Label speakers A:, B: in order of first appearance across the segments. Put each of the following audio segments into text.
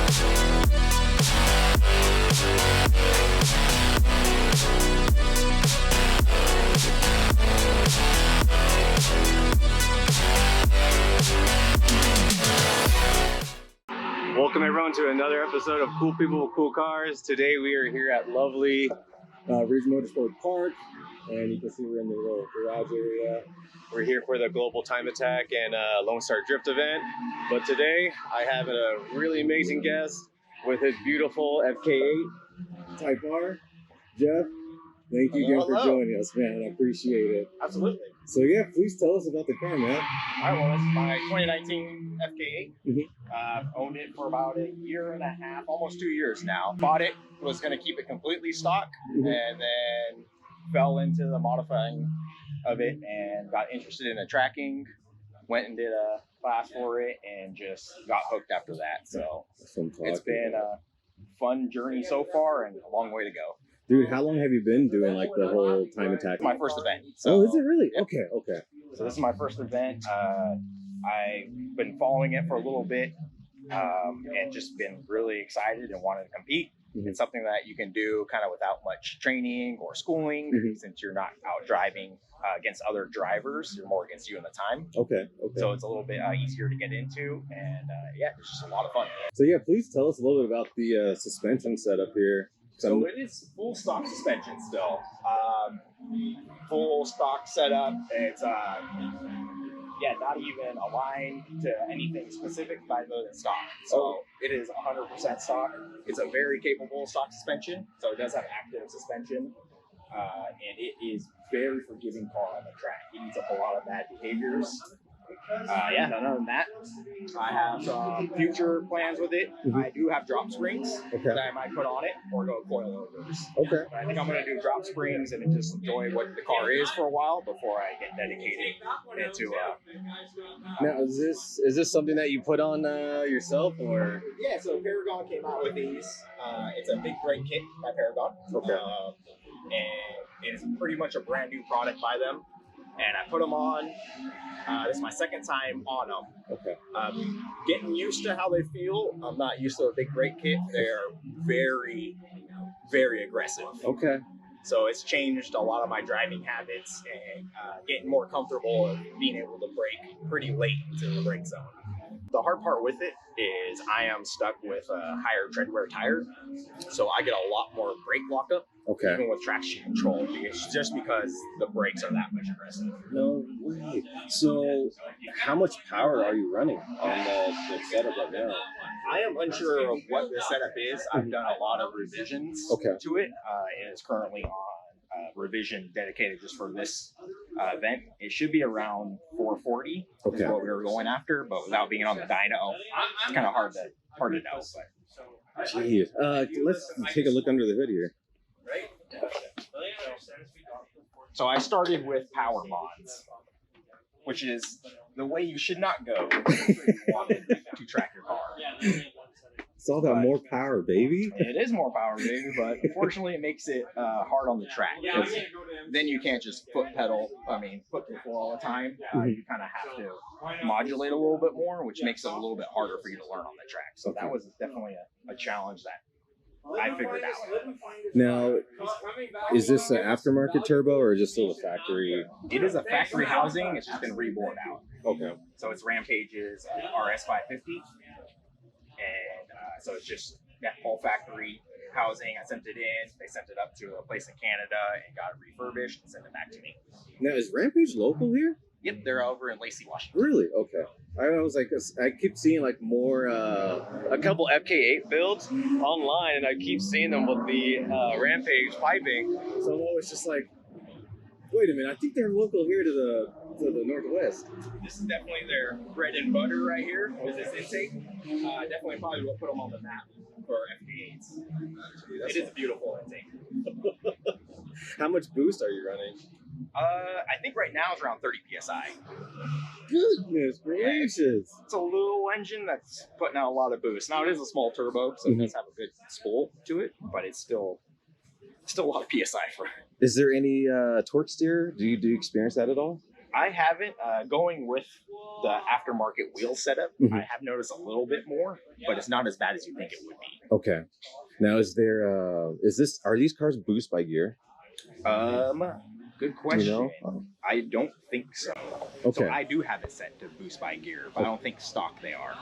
A: Welcome everyone to another episode of Cool People with Cool Cars. Today we are here at lovely Ridge Motorsports Park, and you can see we're in the little garage area. We're here for the Global Time Attack and Lone Star Drift event. But today I have a really amazing guest with his beautiful FK8 Type R. Jeff, thank you again for joining us, man. I appreciate it.
B: Absolutely.
A: So yeah, please tell us about the car, man.
B: All right, well, this is my 2019 FK8. Owned it for about a year and a half, almost 2 years now. Bought it, was going to keep it completely stock, and then fell into the modifying of it and got interested in the tracking. Went and did a class for it and just got hooked after that. So it's been a fun journey so far and a long way to go.
A: Dude, how long have you been doing like the whole time attack?
B: My first event. So,
A: oh, is it really?
B: Yep.
A: Okay.
B: So this is my first event. I've been following it for a little bit and just been really excited and wanted to compete. It's something that you can do kind of without much training or schooling since you're not out driving against other drivers. You're more against you in the time. Okay. So it's a little bit easier to get into, and yeah, it's just a lot of fun.
A: So yeah, please tell us a little bit about the suspension setup here.
B: So it is full stock suspension still. Full stock setup. It's not even aligned to anything specific by the stock. So it is 100% stock. It's a very capable stock suspension. So it does have active suspension. And it is very forgiving car on the track. It eats up a lot of bad behaviors. Other than that, I have some future plans with it. I do have drop springs that I might put on it or go coilovers. But I think I'm going to do drop springs and just enjoy what the car is for a while before I get dedicated into
A: now, is this something that you put on yourself, or?
B: Yeah, so Paragon came out with these. It's a big brake kit by Paragon. And it's pretty much a brand new product by them. And I put them on. This is my second time on them. Getting used to how they feel. I'm not used to a big brake kit. They're very, very aggressive. So it's changed a lot of my driving habits and getting more comfortable of being able to brake pretty late into the brake zone. The hard part with it is I am stuck with a higher tread wear tire, so I get a lot more brake lockup, even with traction control, just because the brakes are that much aggressive.
A: No way. So how much power are you running on the setup right now?
B: I am unsure of what the setup is. I've done a lot of revisions to it, and it's currently on revision dedicated just for this event. It should be around 440 is what we were going after, but without being on the dyno, it's kind of hard to know. But.
A: Jeez. Let's take a look under the hood here.
B: So I started with power mods, which is the way you should not go if you want to track your car.
A: It's all about more power, baby.
B: It is more power, baby, but unfortunately it makes it hard on the track. Then you can't just foot to the floor all the time. You kind of have to modulate a little bit more, which makes it a little bit harder for you to learn on the track. So that was definitely a challenge that I figured out.
A: Now, is this an aftermarket turbo or is it still a factory?
B: It is a factory housing. It's just been rebored out. So it's Rampage's RS550. And so it's just all factory housing. I sent it in. They sent it up to a place in Canada and got it refurbished and sent it back to me.
A: Now, is Rampage local here?
B: Yep, they're over in Lacey, Washington.
A: Really? Okay. I was like, I keep seeing like more, a couple FK8 builds online, and I keep seeing them with the Rampage piping. So I was just like, wait a minute, I think they're local here to the northwest.
B: This is definitely their bread and butter right here with this intake. Definitely probably will put them on the map for FK8s. It is a beautiful intake.
A: How much boost are you running?
B: I think right now it's around 30 PSI.
A: Goodness gracious.
B: It's a little engine that's putting out a lot of boost. Now it is a small turbo, so it does have a good spool to it, but it's still a lot of PSI for it.
A: Is there any torque steer? Do you experience that at all?
B: I haven't. Going with the aftermarket wheel setup, I have noticed a little bit more, but it's not as bad as you think it would be.
A: Okay. Now, are these cars boost by gear?
B: Good question.
A: You know? Oh.
B: I don't think so.
A: Okay.
B: So I do have it set to boost by gear, but I don't think stock they are.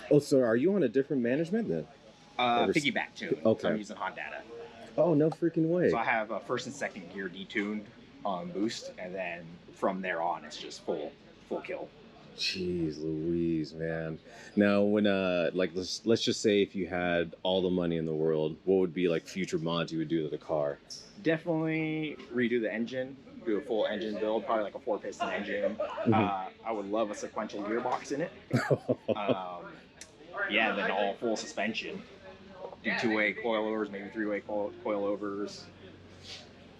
A: Oh, so are you on a different management then?
B: Piggyback tune.
A: Okay.
B: So I'm using Honda.
A: Oh, no freaking way.
B: So I have first and second gear detuned on boost, and then from there on, it's just full kill.
A: Jeez Louise, man. Now, when like let's just say if you had all the money in the world, what would be like future mods you would do to the car?
B: Definitely redo the engine, do a full engine build, probably like a 4-piston engine. I would love a sequential gearbox in it. Yeah, then all full suspension. Do 2-way coilovers, maybe 3-way coilovers,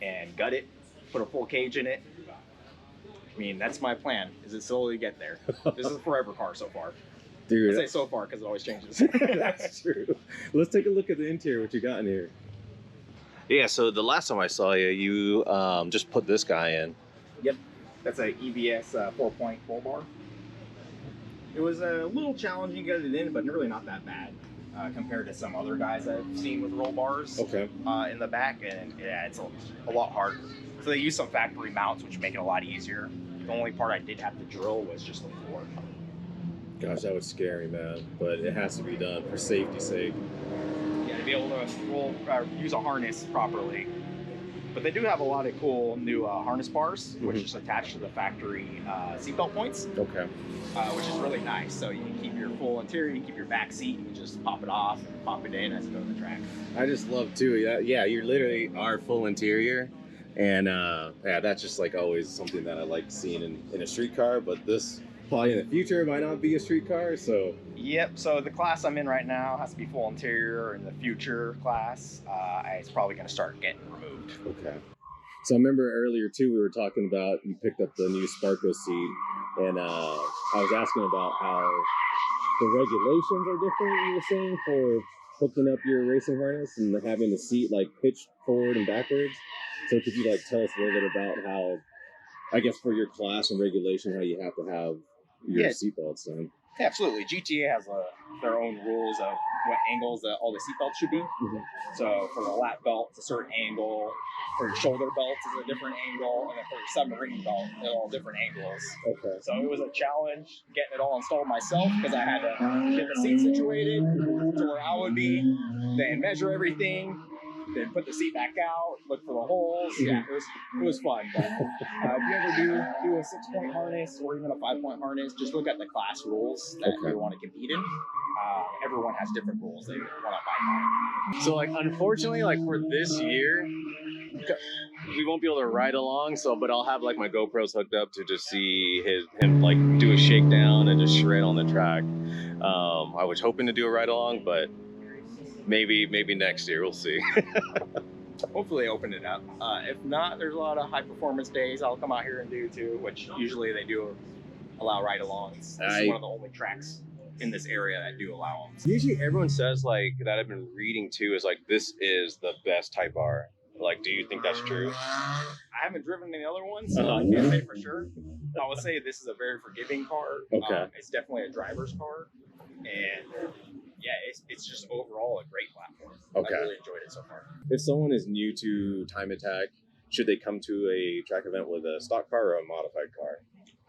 B: and gut it. Put a full cage in it. I mean, that's my plan, is to slowly get there. This is a forever car so far.
A: Dude,
B: I say so far because it always changes.
A: That's true. Let's take a look at the interior, what you got in here. Yeah, so the last time I saw you, you just put this guy in. Yep,
B: that's a EBS 4-point full bar. It was a little challenging to get it in, but really not that bad compared to some other guys I've seen with roll bars.
A: Okay.
B: In the back, and yeah, it's a lot harder. So they use some factory mounts, which make it a lot easier. The only part I did have to drill was just the floor.
A: Gosh, that was scary, man. But it has to be done for safety's sake.
B: Yeah, to be able to use a harness properly. But they do have a lot of cool new harness bars, which is attached to the factory seatbelt points.
A: Okay.
B: Which is really nice. So you can keep your full interior, you can keep your back seat, you can just pop it off, and pop it in as you go to the track.
A: I just love too. Yeah, you literally are full interior. And yeah, that's just like always something that I like seeing in a street car, but this probably in the future might not be a street car, so.
B: Yep, so the class I'm in right now has to be full interior. In the future class, it's probably gonna start getting removed.
A: Okay. So I remember earlier too, we were talking about, you picked up the new Sparko seat, and I was asking about how the regulations are different, you were saying, for hooking up your racing harness and having the seat like pitched forward and backwards. So could you like tell us a little bit about how, I guess for your class and regulation, how you have to have your seatbelts done?
B: Yeah, absolutely. GTA has their own rules of what angles all the seatbelts should be. So for the lap belt, it's a certain angle. For your shoulder belts, it's a different angle. And then for your submarine belt, they're all different angles. Okay. So it was a challenge getting it all installed myself because I had to get the seat situated to where I would be, then measure everything, then put the seat back out, look for the holes. Yeah, it was fun. But if you ever do a 6-point harness or even a 5-point harness, just look at the class rules that you want to compete in. Everyone has different rules they want to abide by.
A: So like, unfortunately, like for this year, we won't be able to ride along. But I'll have like my GoPros hooked up to just see him like do a shakedown and just shred on the track. I was hoping to do a ride along, but maybe next year, we'll see.
B: Hopefully open it up. If not, there's a lot of high performance days I'll come out here and do too, which usually they do allow ride-alongs. This is one of the only tracks in this area that do allow them.
A: Usually everyone says like that I've been reading too is like this is the best Type R. Like, do you think that's true?
B: I haven't driven any other ones, so I can't say for sure. I would say this is a very forgiving car. Okay. It's definitely a driver's car, and yeah, it's just overall a great platform. Okay. I really enjoyed it so far.
A: If someone is new to Time Attack, should they come to a track event with a stock car or a modified car?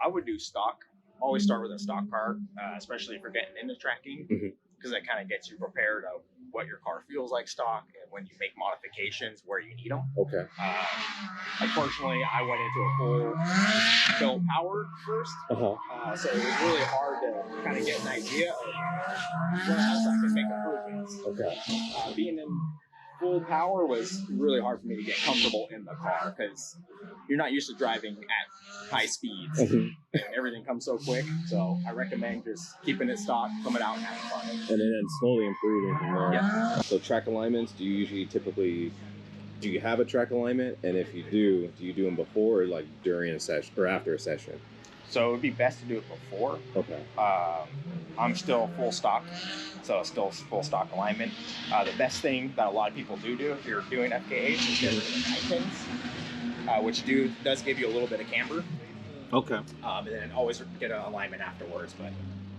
B: I would do stock. Always start with a stock car, especially for getting into tracking, because that kind of gets you prepared of what your car feels like stock and when you make modifications where you need them. Okay. Unfortunately, I went into a full built powered first, so it was really hard to kind of get an idea of where else I could make improvements. Okay. Being in full power was really hard for me to get comfortable in the car because you're not used to driving at high speeds. And everything comes so quick. So I recommend just keeping it stock, coming out and having fun.
A: And then slowly improving from there. Yeah. So track alignments, do you have a track alignment? And if you do you do them before or like during a session or after a session?
B: So it would be best to do it before. Okay. I'm still full stock, so still full stock alignment. The best thing that a lot of people do if you're doing FK8 is get rid of the 9 pins, which does give you a little bit of camber.
A: Okay.
B: And then always get an alignment afterwards. But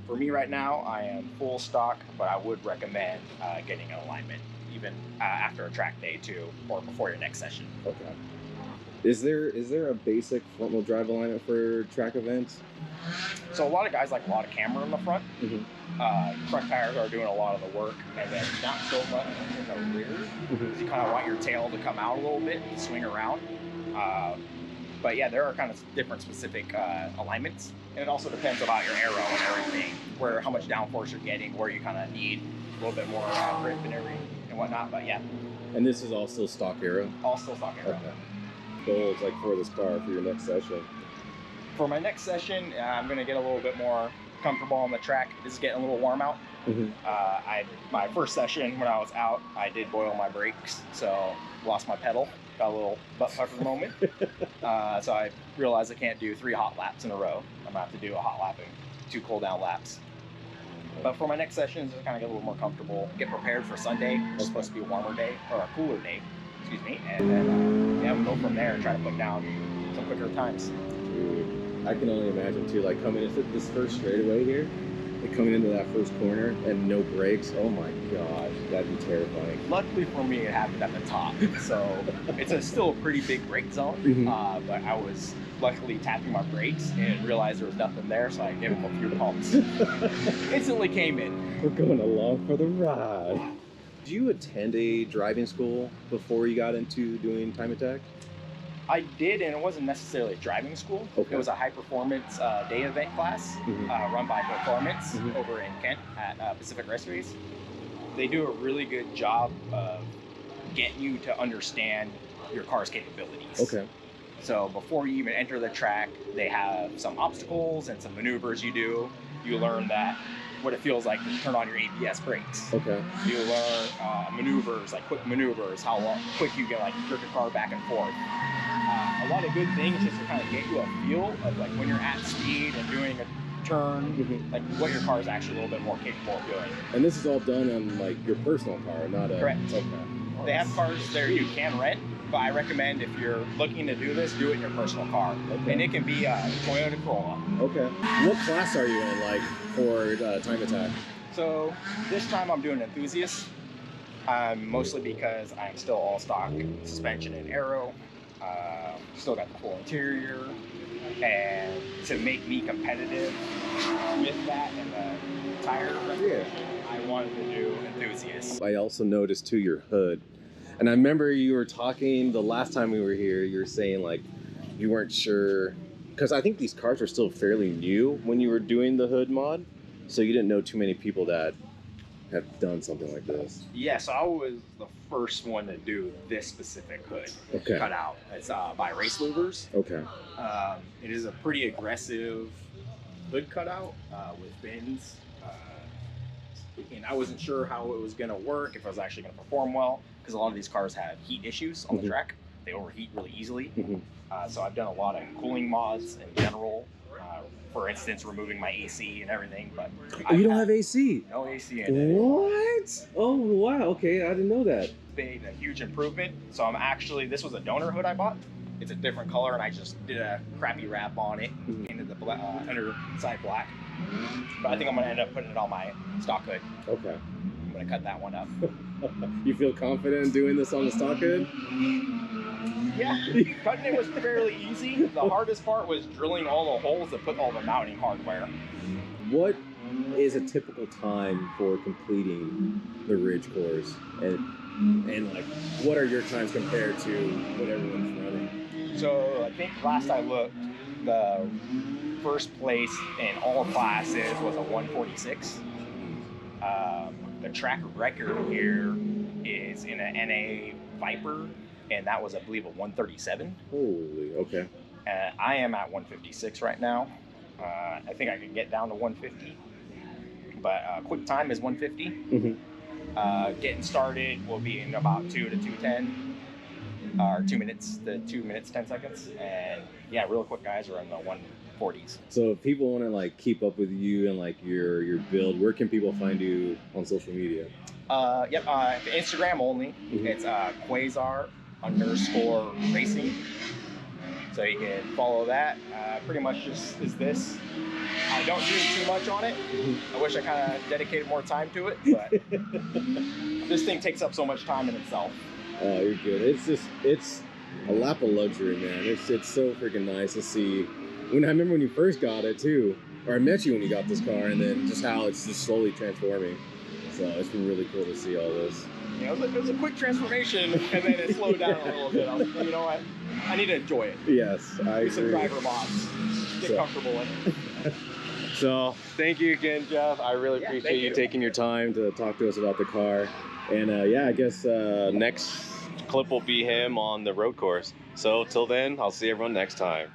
B: for me right now, I am full stock, but I would recommend getting an alignment even after a track day too, or before your next session.
A: Okay. Is there a basic front wheel drive alignment for track events?
B: So a lot of guys like a lot of camber in the front. Front tires are doing a lot of the work, and then not so much in the rear. You kind of want your tail to come out a little bit and swing around. But yeah, there are kind of different specific alignments, and it also depends about your aero and everything, how much downforce you're getting, where you kind of need a little bit more grip and everything and whatnot. But yeah.
A: And this is all still stock aero?
B: All still stock aero. Okay.
A: Goals like for this car for your next session?
B: For my next session, I'm going to get a little bit more comfortable on the track. This is getting a little warm out. My first session when I was out, I did boil my brakes, so lost my pedal. Got a little butt pucker moment. So I realized I can't do 3 hot laps in a row. I'm gonna have to do a hot lap and 2 cool down laps. But for my next sessions, just kind of get a little more comfortable, get prepared for Sunday, which is supposed to be a warmer day, or a cooler day, excuse me, and then yeah, we'll go from there and try to put down some quicker times.
A: Dude, I can only imagine too, like coming into this first straightaway here, like coming into that first corner and no brakes. Oh my gosh, that'd be terrifying.
B: Luckily for me, it happened at the top, so it's still a pretty big brake zone. But I was luckily tapping my brakes and realized there was nothing there, so I gave them a few pumps. Instantly came in.
A: We're going along for the ride. Did you attend a driving school before you got into doing time attack?
B: I did, and it wasn't necessarily a driving school. Okay. It was a high-performance day event class run by Performance over in Kent at Pacific Raceways. They do a really good job of getting you to understand your car's capabilities.
A: Okay.
B: So before you even enter the track, they have some obstacles and some maneuvers you do. You learn what it feels like to turn on your ABS brakes.
A: Okay.
B: You learn maneuvers, like quick maneuvers, how quick you can like jerk your car back and forth. A lot of good things just to kind of get you a feel of like when you're at speed and doing a turn, like what your car is actually a little bit more capable of doing.
A: And this is all done on like your personal car, not a...
B: Correct.
A: Okay.
B: They have cars there you can rent, but I recommend if you're looking to do this, do it in your personal car. Okay. And it can be a Toyota Corolla.
A: Okay. What class are you in, like, for time attack?
B: So this time I'm doing Enthusiast, mostly because I'm still all stock suspension and aero. Still got the full interior, and to make me competitive with that and the tire repetition, I wanted to do Enthusiast.
A: I also noticed too your hood, and I remember you were talking the last time we were here, you were saying like you weren't sure, because I think these cars were still fairly new when you were doing the hood mod, so you didn't know too many people that have done something like this.
B: Yeah, so I was the first one to do this specific hood cut out. It's by Race Movers.
A: Okay.
B: It is a pretty aggressive hood cutout with bins. And I wasn't sure how it was going to work, if it was actually going to perform well, because a lot of these cars have heat issues on the track. They overheat really easily. So I've done a lot of cooling mods in general. For instance, removing my AC and everything, but
A: you don't have AC?
B: No AC in it.
A: What? Oh wow, okay, I didn't know that.
B: It's been a huge improvement. So this was a donor hood I bought. It's a different color, and I just did a crappy wrap on it, painted the underside black. But I think I'm gonna end up putting it on my stock hood.
A: Okay.
B: I'm gonna cut that one up.
A: You feel confident in doing this on the stock hood?
B: Yeah, cutting it was fairly easy. The hardest part was drilling all the holes to put all the mounting hardware.
A: What is a typical time for completing the Ridge course? And like, what are your times compared to what everyone's running?
B: So I think last I looked, the first place in all classes was a 146. The track record here is in an NA Viper, and that was, I believe, a 137.
A: Holy, okay.
B: I am at 156 right now. I think I could get down to 150, but quick time is 150. Getting started will be in about 2 to 2:10, or 2 minutes to 2 minutes 10 seconds, and yeah, real quick guys are in the 140s.
A: So if people want to like keep up with you and like your build, where can people find you on social media? Instagram only. It's Quasar _Racing.
B: So you can follow that. Pretty much just is this. I don't do too much on it. I wish I kind of dedicated more time to it, but this thing takes up so much time in itself.
A: Oh, you're good. It's a lap of luxury, man. It's so freaking nice to see. I remember when you first got it too, or I met you when you got this car, and then just how it's just slowly transforming. So it's been really cool to see all this.
B: Yeah, it was a quick transformation, and then it slowed down a little bit. I was like, you know what? I need to enjoy it.
A: Yes, I agree.
B: Some driver mods. Get comfortable in it.
A: So thank you again, Jeff. I really appreciate you taking your time to talk to us about the car. And yeah, I guess next clip will be him on the road course. So till then, I'll see everyone next time.